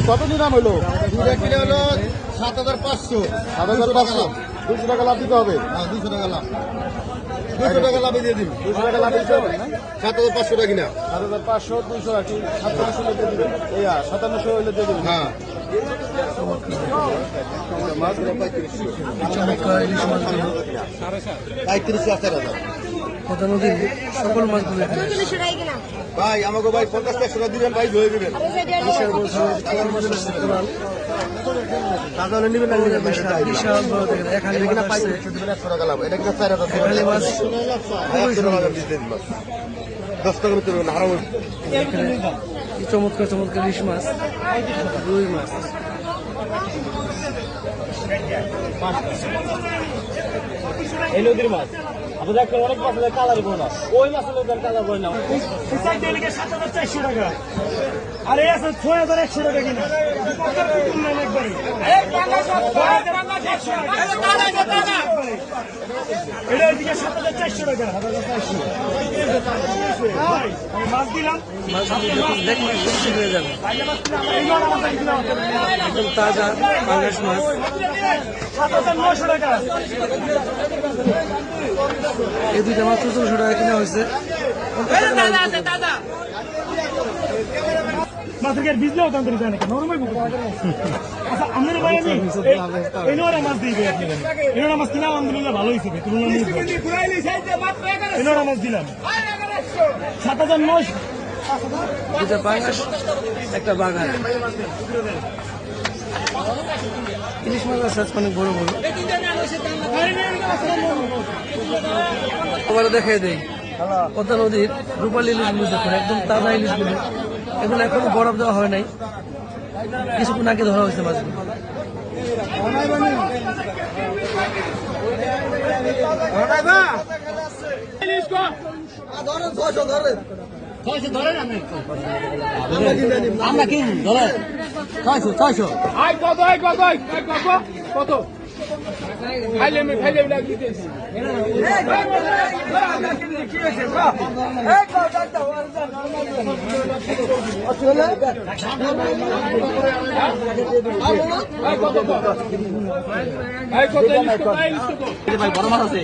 কতদিন দাম হলো? 7,500। 7,500। 200 টাকা লাভ দিতে হবে। 200 টাকা লাভ। 200 টাকা লাভে দিয়ে দিন। 200 টাকা লাভ দিতে হবে না? 7,500 টাকা কিনা। 7,500, 200 আর কি 57 হলে দিয়ে দিবেন। 57 হলে দিয়ে দিবেন। হ্যাঁ। মাছগুলো 3500। 35,000 নদীর সকল মাছগুলো ভাই আমাকে ভাই 50-100 টাকা দিবেন ভাই ধরে দিবেন। টাকা হলে নিবেন না নিবেন বিশাল বড় দেখেন এখানে এটা কিনা 100 টাকা লাভ। এটা কিনা 4,000 মাছ 10 টাকা ভিতরে হারাম। কি চমৎকার চমৎকার ইলিশ মাছ, রুই মাছ। এই নদীর মাছ আপনি দেখেন অনেক মাছ কালার বই না, ওই মাছের লোকের কালার বই না। 7,400 টাকা আর এই আছে 6,100 টাকা কিনা। এটা এদিকে 7,400 টাকা। মাছ দিলাম দেখলে খুশি হয়ে যাবে। একদম তাজা পাঙ্গাস মাছ। 7,900 টাকা। এই দুইটা মাছ 1400 টাকা কিনা হয়েছে। মাছের বিজনেও তান্ত্রিক জানে নরমাই বুঝতে আচ্ছা আমাদের ভাই আমি এনোরা মাছ দিই আপনি এনোরা মাছ কিনা আলহামদুলিল্লাহ ভালো হয়েছে তুলনা নিয়ে এনোরা মাছ দিলাম 7,900। দুটা পাঙ্গাস একটা বাগান। ইলিশ মাছ আছে অনেক বড় বড়। তোমার দেখাই দেই পদ্মা নদীর রূপালী ইলিশগুলো দেখুন, একদম তাজা ইলিশগুলো। এগুলো এখনো বরফ দেওয়া হয় নাই, কিছুক্ষণ আগে ধরা হয়েছে মাছগুলো। আমরা কি ধরে 600 কত খাইলে দিতেছি ভাই বড় মাছ আছে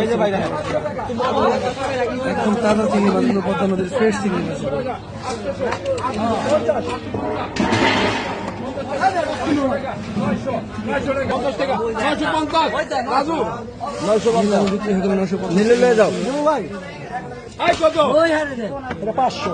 এই যে ভাই দেখেন একদম তাজা চিংড়ি মাছগুলো, পদ্মা নদীর ফ্রেশ চিংড়ি মাছ। 950 বিক্রি হয়ে গেল 950। নিলে যাও। ভাই 500।